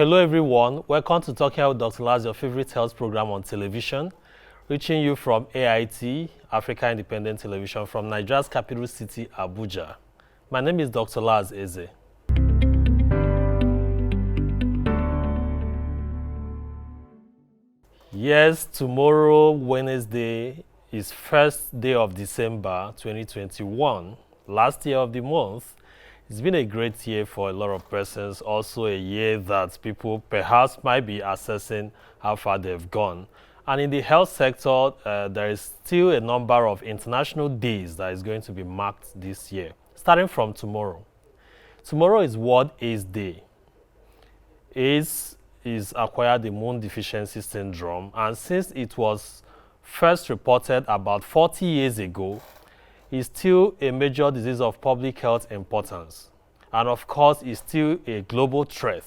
Hello everyone, welcome to Talking with Dr. Laz, your favorite health program on television, reaching you from AIT, Africa Independent Television, from Nigeria's capital city, Abuja. My name is Dr. Laz Eze. Yes, tomorrow, Wednesday, is first day of December 2021, last year of the month. It's been a great year for a lot of persons, also a year that people perhaps might be assessing how far they've gone. And in the health sector, there is still a number of international days that is going to be marked this year, starting from tomorrow. Tomorrow is World AIDS Day. AIDS is acquired immune deficiency syndrome, and since it was first reported about 40 years ago, is still a major disease of public health importance, and of course is still a global threat.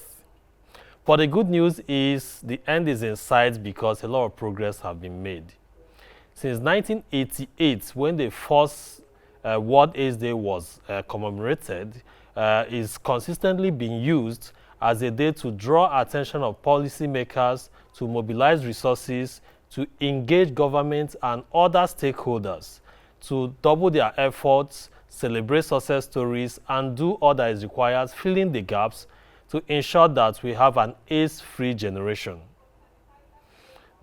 But the good news is the end is in sight because a lot of progress have been made. Since 1988, when the first World AIDS Day was commemorated, is consistently being used as a day to draw attention of policymakers, to mobilize resources, to engage government and other stakeholders, to double their efforts, celebrate success stories, and do all that is required, filling the gaps to ensure that we have an AIDS-free generation.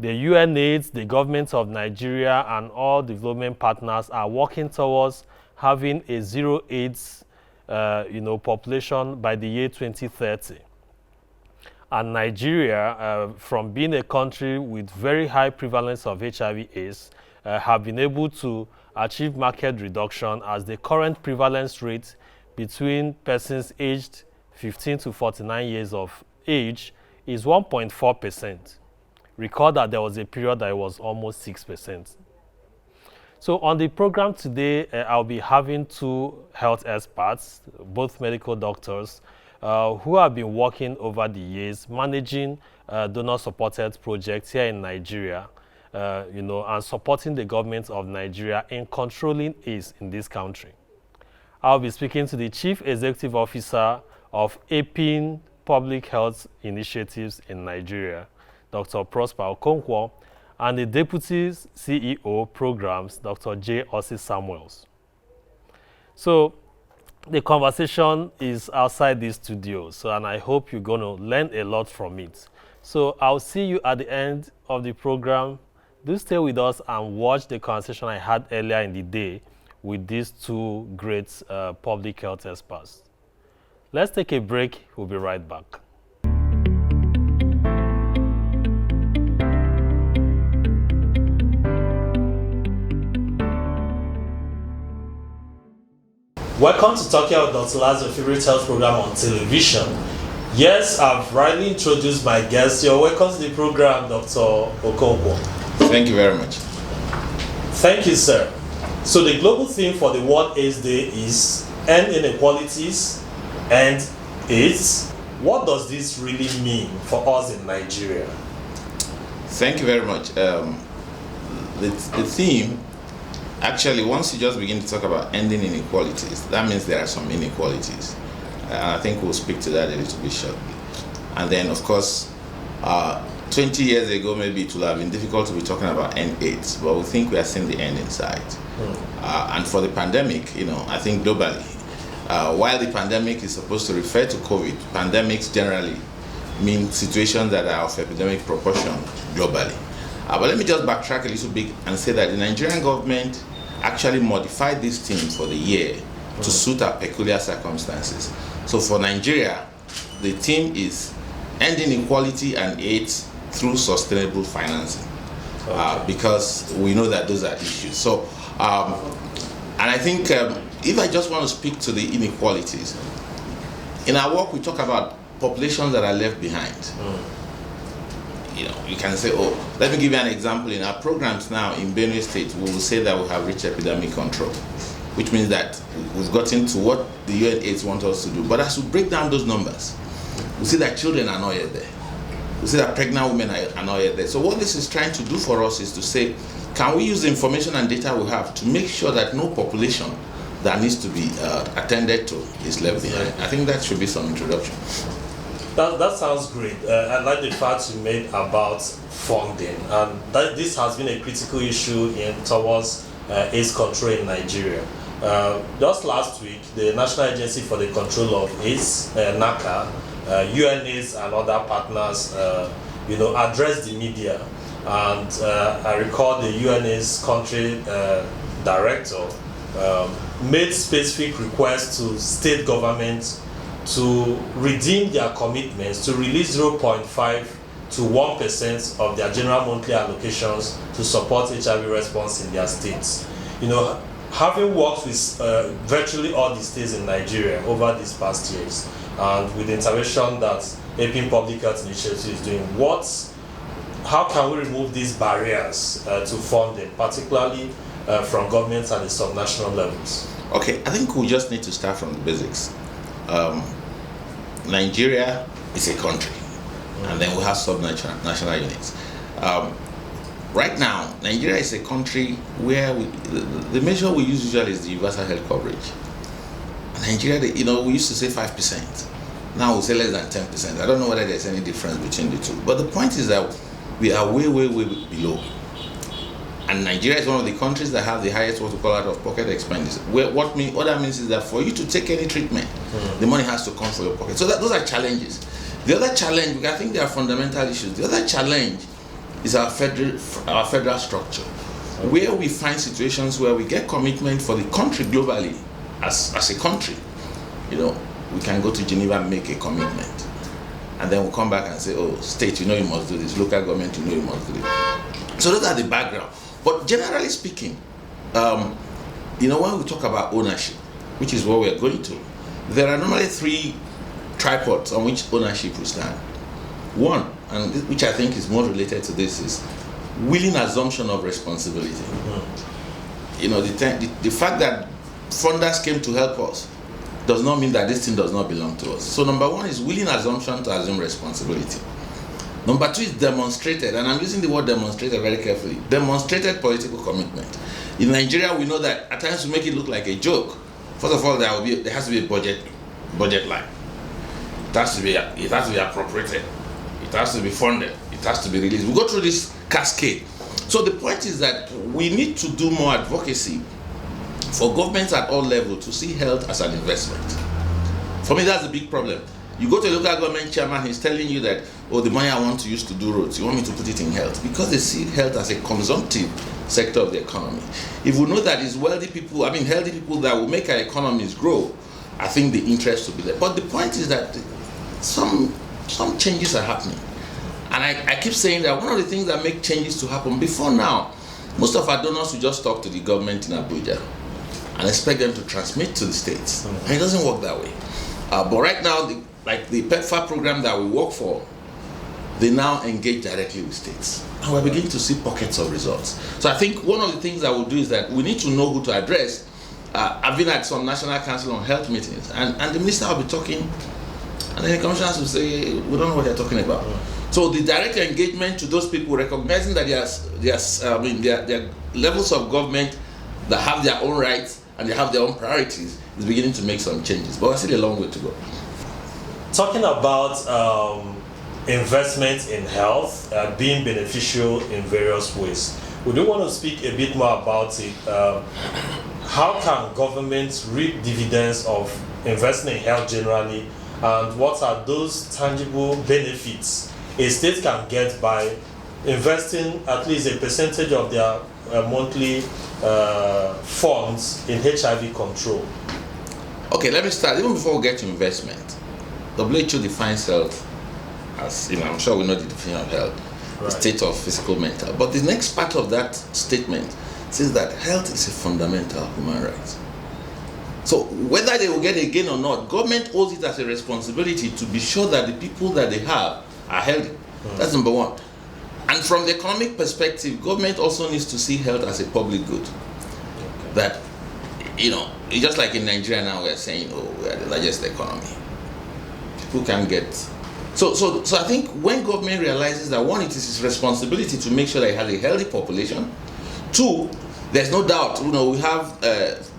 The UNAIDS, the government of Nigeria, and all development partners are working towards having a zero AIDS population by the year 2030. And Nigeria, from being a country with very high prevalence of HIV/AIDS, have been able to achieve marked reduction, as the current prevalence rate between persons aged 15 to 49 years of age is 1.4%. Recall that there was a period that it was almost 6%. So on the program today, I'll be having two health experts, both medical doctors, who have been working over the years managing donor-supported projects here in Nigeria, and supporting the government of Nigeria in controlling AIDS in this country. I'll be speaking to the Chief Executive Officer of APIN Public Health Initiatives in Nigeria, Dr. Prosper Okonkwo, and the Deputy CEO Programs, Dr. Osi Samuels. So the conversation is outside this studio, and I hope you're going to learn a lot from it. So I'll see you at the end of the program. Do stay with us and watch the conversation I had earlier in the day with these two great public health experts. Let's take a break. We'll be right back. Welcome to Talking with Dr. Laz, your favorite health program on television. Yes, I've rightly introduced my guest. You're welcome to the program, Dr. Okonkwo. Thank you very much. Thank you, sir. So the global theme for the World AIDS Day is End Inequalities and AIDS. What does this really mean for us in Nigeria? Thank you very much. The theme, actually, once you just begin to talk about ending inequalities, that means there are some inequalities. And I think we'll speak to that a little bit shortly. And then, of course, 20 years ago, maybe it would have been difficult to be talking about end AIDS, but we think we are seeing the end in sight. And for the pandemic, I think globally, while the pandemic is supposed to refer to COVID, pandemics generally mean situations that are of epidemic proportion globally. But let me just backtrack a little bit and say that the Nigerian government actually modified this theme for the year to suit our peculiar circumstances. So for Nigeria, the theme is ending inequality and AIDS through sustainable financing, because we know that those are issues. So, and I think if I just want to speak to the inequalities, in our work we talk about populations that are left behind. You can say, let me give you an example. In our programs now in Benue State, we will say that we have reached epidemic control, which means that we've gotten to what the UNAIDS want us to do. But as we break down those numbers, we see that children are not yet there. We see that pregnant women are not yet there. So what this is trying to do for us is to say, can we use the information and data we have to make sure that no population that needs to be attended to is left behind? I think that should be some introduction. That sounds great. I like the fact you made about funding, and that this has been a critical issue towards AIDS control in Nigeria. Just last week, the National Agency for the Control of AIDS, NACA, UNAIDS and other partners, addressed the media. And I recall the UNAIDS country director made specific requests to state governments to redeem their commitments to release 0.5 to 1% of their general monthly allocations to support HIV response in their states. Having worked with virtually all the states in Nigeria over these past years, and with the intervention that APIN Public Health Initiative is doing, how can we remove these barriers to funding, particularly from governments at the subnational levels? Okay, I think we just need to start from the basics. Nigeria is a country, and then we have subnational units. Right now, Nigeria is a country where the measure we use usually is the universal health coverage. Nigeria, we used to say 5%. Now we say less than 10%. I don't know whether there's any difference between the two. But the point is that we are way, way, way below. And Nigeria is one of the countries that have the highest what we call out-of-pocket expenditure. What that means is that for you to take any treatment, the money has to come from your pocket. So those are challenges. The other challenge, I think there are fundamental issues. The other challenge is our federal structure, where we find situations where we get commitment for the country globally as a country. We can go to Geneva and make a commitment. And then we'll come back and say, oh, state, you must do this. Local government, you must do this. So those are the background. But generally speaking, when we talk about ownership, which is what we're going to, there are normally three tripods on which ownership will stand. One, and which I think is more related to this, is willing assumption of responsibility. The fact that funders came to help us does not mean that this thing does not belong to us. So number one is willing assumption to assume responsibility. Number two is demonstrated, and I'm using the word demonstrated very carefully, demonstrated political commitment. In Nigeria, we know that at times we make it look like a joke. First of all, there has to be a budget line. It has to be appropriated. It has to be funded. It has to be released. We go through this cascade. So the point is that we need to do more advocacy for governments at all levels to see health as an investment. For me, that's a big problem. You go to a local government chairman, he's telling you that, the money I want to use to do roads, you want me to put it in health, because they see health as a consumptive sector of the economy. If we know that it's healthy people that will make our economies grow, I think the interest will be there. But the point is that some changes are happening. And I keep saying that one of the things that make changes to happen, before now, most of our donors will just talk to the government in Abuja and expect them to transmit to the states. And it doesn't work that way. But right now, the PEPFAR program that we work for, they now engage directly with states. And we're beginning to see pockets of results. So I think one of the things I will do is that we need to know who to address. I've been at some National Council on Health meetings, and the minister will be talking, and then the commissioners will say, we don't know what they're talking about. So the direct engagement to those people, recognizing that there are levels of government that have their own rights and they have their own priorities, is beginning to make some changes. But we're still a long way to go. Talking about investment in health being beneficial in various ways, we do want to speak a bit more about it. How can governments reap dividends of investing in health generally, and what are those tangible benefits a state can get by investing at least a percentage of their monthly funds in HIV control? Okay, let me start. Even before we get to investment, WHO defines health as, I'm sure we know the definition of health, the state of physical, mental. But the next part of that statement says that health is a fundamental human right. So whether they will get a gain or not, government owes it as a responsibility to be sure that the people that they have are healthy. That's number one. And from the economic perspective, government also needs to see health as a public good. That, it's just like in Nigeria now, we're saying, we are the largest economy. People can get. So I think when government realizes that, one, it is its responsibility to make sure that it has a healthy population. Two, there's no doubt, we have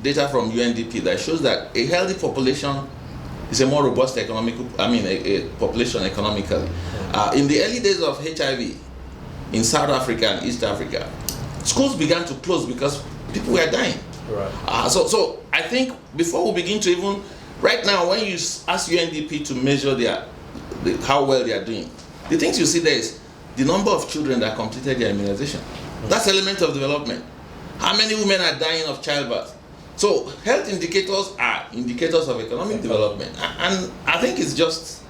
data from UNDP that shows that a healthy population it's a more robust a population economically. In the early days of HIV in South Africa and East Africa, schools began to close because people were dying. Right. So I think before we begin to even, right now, when you ask UNDP to measure how well they are doing, the things you see there is the number of children that completed their immunization. That's element of development. How many women are dying of childbirth? So health indicators are indicators of economic development. And I think it's just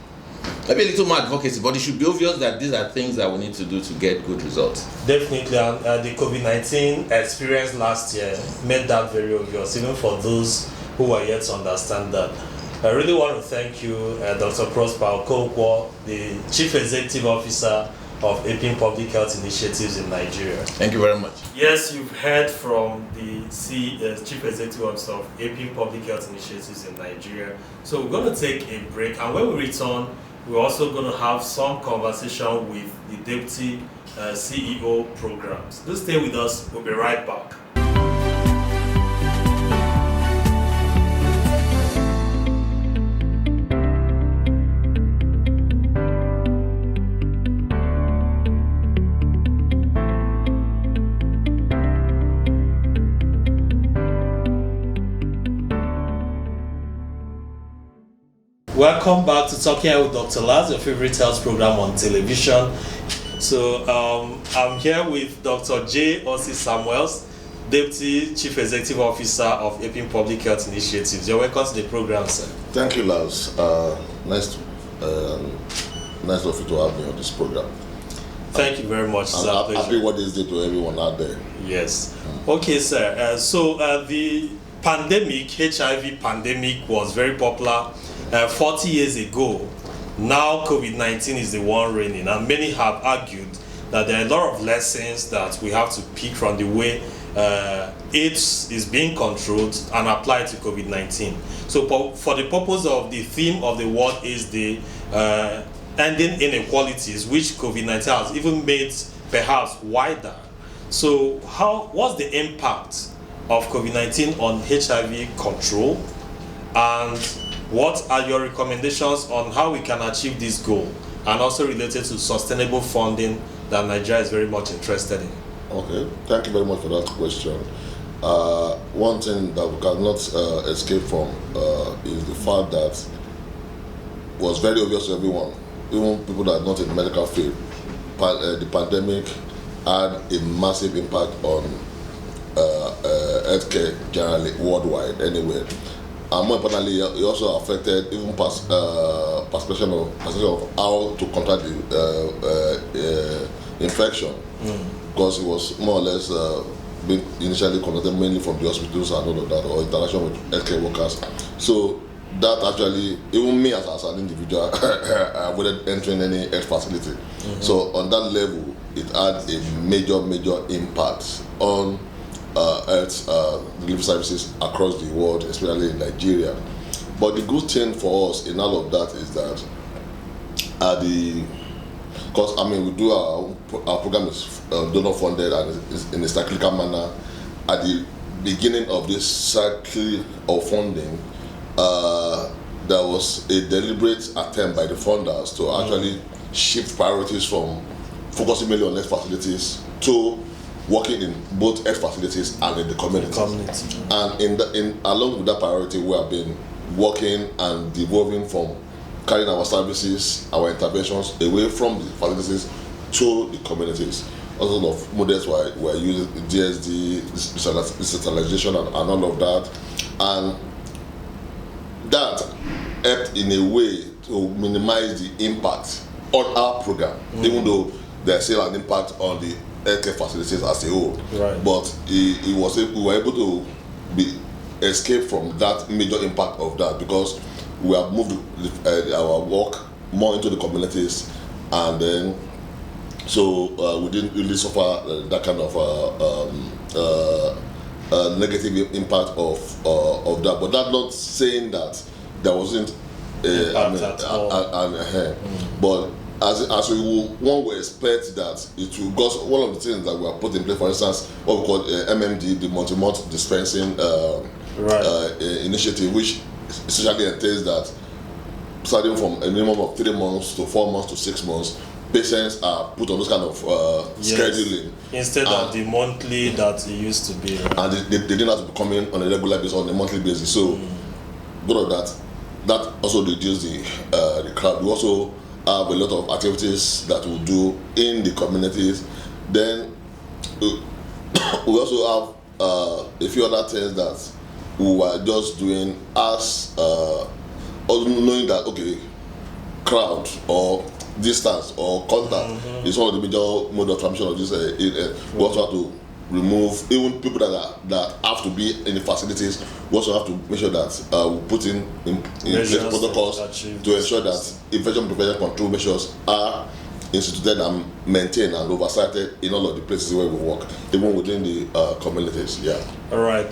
maybe a little more advocacy, but it should be obvious that these are things that we need to do to get good results. Definitely, and the COVID-19 experience last year made that very obvious, even for those who are yet to understand that. I really want to thank you, Dr. Prosper Okonkwo, the Chief Executive Officer of APIN Public Health Initiatives in Nigeria. Thank you very much. Yes, you've heard from the Chief Executive Officer of APIN Public Health Initiatives in Nigeria. So we're going to take a break, and when we return, we're also going to have some conversation with the Deputy CEO programs. Do stay with us, we'll be right back. Welcome back to Talking Health with Dr. Laz, your favorite health program on television. So I'm here with Dr. Osi Samuels, Deputy Chief Executive Officer of APIN Public Health Initiatives. You're welcome to the program, sir. Thank you, Laz. Nice of you to have me on this program. Thank you very much. And happy Wednesday to everyone out there. Yes. Okay, sir. So the pandemic, HIV pandemic, was very popular 40 years ago. Now COVID-19 is the one reigning, and many have argued that there are a lot of lessons that we have to pick from the way AIDS is being controlled and applied to COVID-19. So for the purpose of the theme of the World AIDS Day, ending inequalities, which COVID-19 has even made perhaps wider. So what's the impact of COVID-19 on HIV control, and what are your recommendations on how we can achieve this goal, and also related to sustainable funding that Nigeria is very much interested in? Okay, thank you very much for that question. One thing that we cannot escape from is the fact that it was very obvious to everyone, even people that are not in the medical field, the pandemic had a massive impact on healthcare generally, worldwide, anywhere. And more importantly, it also affected even perception of how to contract the infection, because it was more or less being initially conducted mainly from the hospitals and all of that, or interaction with healthcare workers. So that actually, even me as an individual, I avoided entering any health facility. So on that level, it had a major impact on health delivery services across the world, especially in Nigeria. But the good thing for us in all of that is that because we do our program is donor funded and is in a cyclical manner. At the beginning of this cycle of funding, there was a deliberate attempt by the funders to actually shift priorities from focusing mainly on health facilities to working in both health facilities and in the community. And along with that priority, we have been working and devolving from carrying our services, our interventions away from the facilities to the communities. Also of models we're using DSD, decentralization and all of that. And that helped in a way to minimize the impact on our program, even though there's still an impact on the healthcare facilities as a whole. Right. But we were able to escape from that major impact of that, because we have moved our work more into the communities, and then so we didn't really suffer that kind of negative impact of that. But that's not saying that there wasn't but as one would expect that it will, because one of the things that we have put in place, for instance, what we call MMD, the multi-month dispensing initiative, which essentially entails that starting from a minimum of 3 months to 4 months to 6 months, patients are put on those kind of scheduling. Instead of the monthly that it used to be. Right? And they didn't have to be coming on a regular basis, on a monthly basis. So, because of that also reduced the crowd. We also have a lot of activities that we do in the communities. Then we also have a few other things that we were just doing as knowing that, okay, crowd or distance or contact is one of the major mode of transmission of this. We also have to remove even people that have to be in the facilities. We also have to make sure that we put in place protocols to ensure that infection prevention control measures are instituted and maintained and oversighted in all of the places where we work, even within the communities. Yeah. All right.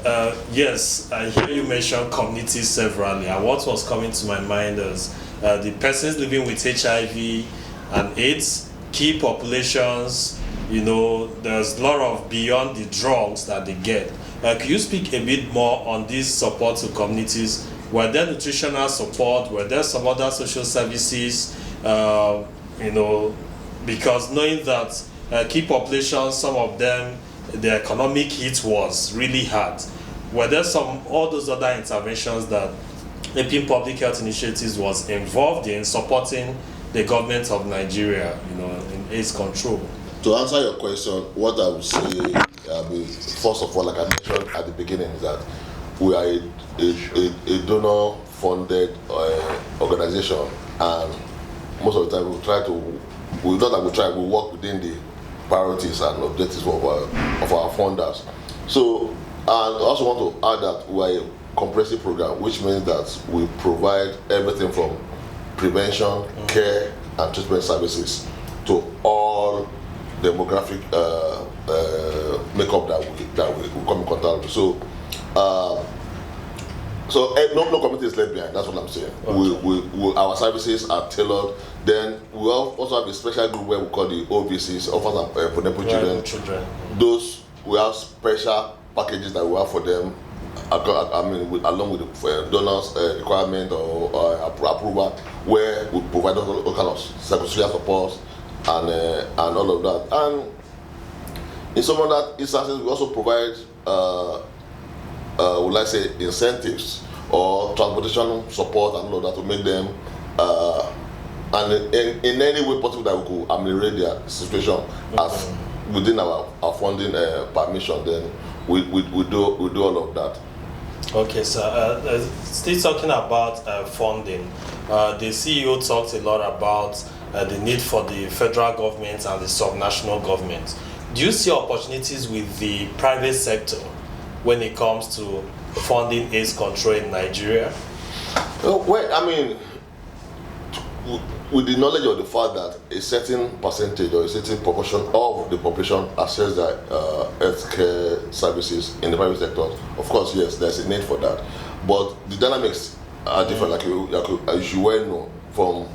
Yes, I hear you mention communities severally, and what was coming to my mind is the persons living with HIV and AIDS, key populations. You know, there's a lot of beyond the drugs that they get. Could you speak a bit more on this support to communities? Were there nutritional support? Were there some other social services? You know, because knowing that key populations, some of them, the economic hit was really hard. Were there all those other interventions that APIN Public Health Initiatives was involved in supporting the government of Nigeria, you know, in AIDS control? To answer your question, what I would say, first of all, like I mentioned at the beginning, is that we are a donor-funded organization, and most of the time we work within the priorities and objectives of our funders. So, and I also want to add that we are a comprehensive program, which means that we provide everything from prevention, care, and treatment services to all demographic makeup that we come in contact with. So, no community is left behind. That's what I'm saying. Okay. Our services are tailored. Then we also have a special group where we call the OVCs, orphans and vulnerable children. Those we have special packages that we have for them. Along with the donors' requirement or approval, where we provide all kind of psychosocial support and all of that. And in some other instances, we also provide, incentives or transportation support and all of that to make them, and in any way possible that we could ameliorate their situation as within our funding permission. Then we do all of that. Okay, so still talking about funding, the CEO talked a lot about the need for the federal government and the subnational government. Do you see opportunities with the private sector when it comes to funding AIDS control in Nigeria? Well, I mean, with the knowledge of the fact that a certain percentage or a certain proportion of the population access their healthcare services in the private sector, of course, yes, there's a need for that. But the dynamics are different, like you well know, from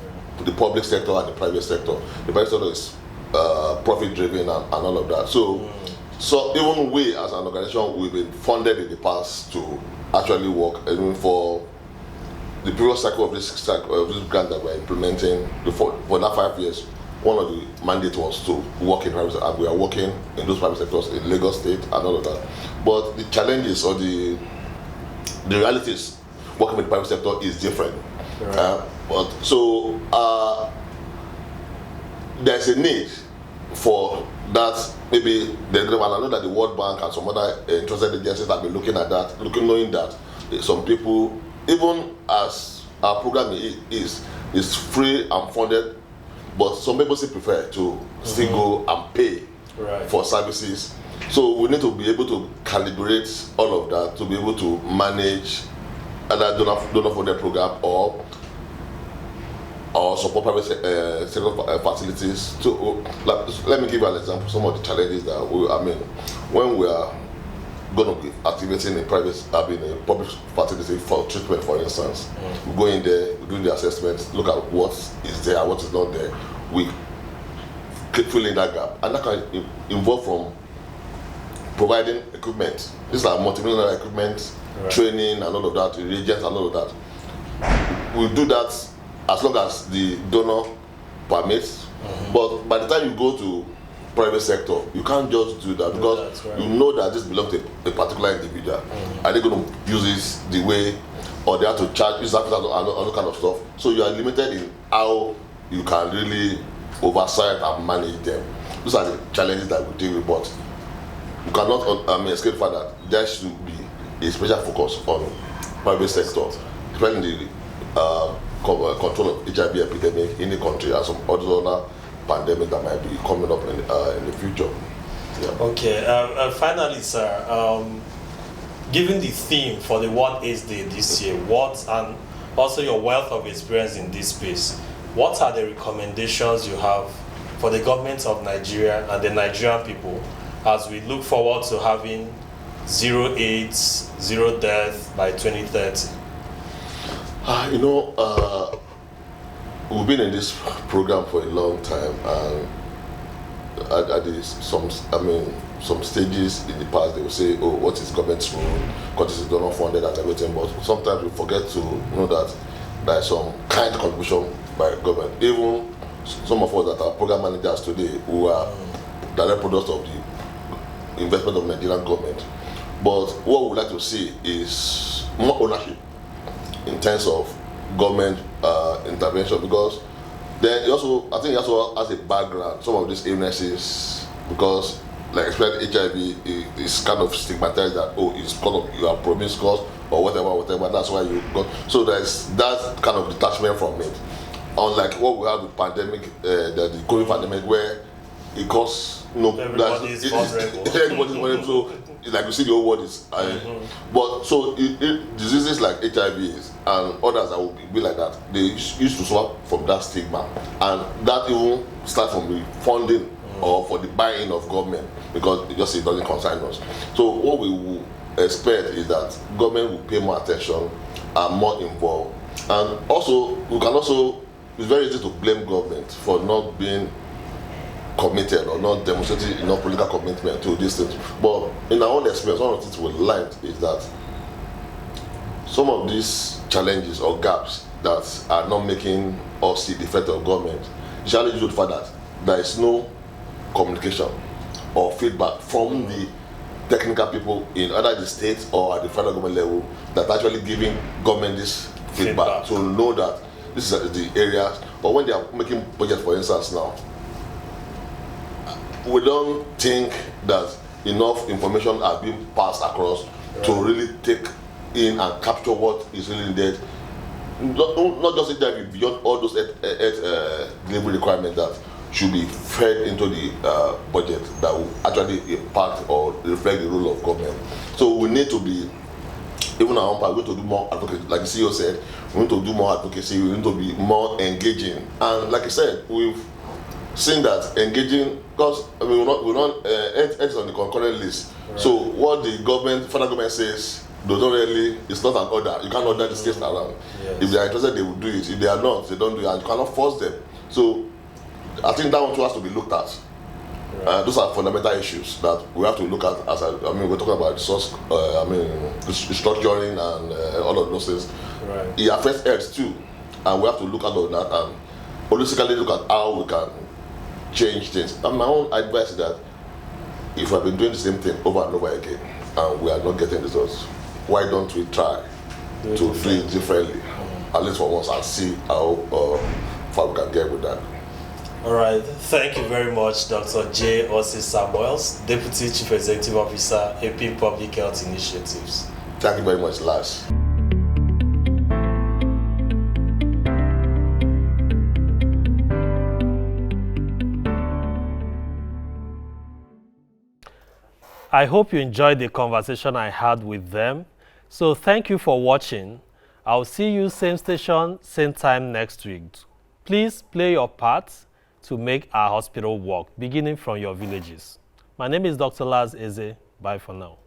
the public sector and the private sector. The private sector is profit driven and all of that. So even we as an organization, we've been funded in the past to actually work. I mean, for the previous cycle of this grant that we're implementing, for that 5 years, one of the mandates was to work in private sector, and we are working in those private sectors in Lagos State and all of that. But the challenges or the realities working with the private sector is different. Right. There's a need for that. Maybe and I know that the World Bank and some other interested agencies have been looking at that, knowing that some people, even as our program is free and funded, but some people still prefer to still go and pay for services. So we need to be able to calibrate all of that to be able to manage either donor funded program or support private sector facilities. Let me give you an example. Some of the challenges that when we are going to be activating a public facility for treatment, for instance, we go in there, we do the assessment, look at what is there, what is not there. We fill in that gap, and that can involve from providing equipment. These are multi-million equipment, training and all of that, reagents and all of that. We do that as long as the donor permits. But by the time you go to private sector, you can't just do that because you know that this belongs to a particular individual. Are they going to use it the way, or they have to charge use that and other kind of stuff? So you are limited in how you can really oversight and manage them. Those are the challenges that we deal with, but you cannot escape the fact that there should be a special focus on private sector, especially in the control of HIV epidemic in the country and some other pandemic that might be coming up in the future. Yeah. Okay, finally, sir, given the theme for the World AIDS Day this year, and also your wealth of experience in this space, what are the recommendations you have for the government of Nigeria and the Nigerian people as we look forward to having 0 AIDS, 0 death by 2030? We've been in this program for a long time, and at some stages in the past they will say, oh, what is government's role, what is donor funded and everything, but sometimes we forget to know that there is some kind contribution by government. Even some of us that are program managers today who are direct products of the investment of Nigerian government. But what we would like to see is more ownership in terms of government intervention, because then I think it also has a background, some of these illnesses, because like especially HIV is kind of stigmatized that, oh, it's because of you are promiscuous or whatever, that's why you got. So there's that kind of detachment from it. Unlike what we have with pandemic, the COVID pandemic, where it caused everybody's vulnerable. Everybody's vulnerable. So it's like you see the whole world is. But so diseases like HIV and others that will be like that, they used to suffer from that stigma, and that even start from the funding or for the buy-in of government, because it doesn't concern us. So what we will expect is that government will pay more attention and more involved, and also it's very easy to blame government for not being committed or not demonstrating enough political commitment to these things. But in our own experience, one of the things we learned is that some of these challenges or gaps that are not making us see the effect of government, usually due to the fact that there is no communication or feedback from the technical people in either the states or at the federal government level that are actually giving government this feedback to know that this is the areas. But when they are making budget, for instance, now, we don't think that enough information are being passed across to really take in and capture what is really needed. Not just HIV, beyond all those delivery requirements that should be fed into the budget that will actually impact or reflect the role of government. So we need to be, even our own part, we need to do more advocacy. Like the CEO said, we need to do more advocacy, we need to be more engaging. And like I said, we've seen that engaging, because we're not it's on the concurrent list. Right. So what the federal government says, it's not an order. You can't order the states around. Yes. If they are interested, they will do it. If they are not, they don't do it, and you cannot force them. So I think that one too has to be looked at. Right. Those are fundamental issues that we have to look at. We're talking about resource, restructuring and all of those things. Right. It affects health too, and we have to look at all that and holistically look at how we can change things. And my own advice is that if we've been doing the same thing over and over again and we are not getting results, why don't we try to do it differently, at least for once, and see how far we can get with that. All right, thank you very much, Dr. J. Osi Samuels, Deputy Chief Executive Officer, APIN Public Health Initiatives. Thank you very much, Lars. I hope you enjoyed the conversation I had with them. So thank you for watching. I'll see you same station, same time next week. Please play your part to make our hospital work, beginning from your villages. My name is Dr. Lars Eze. Bye for now.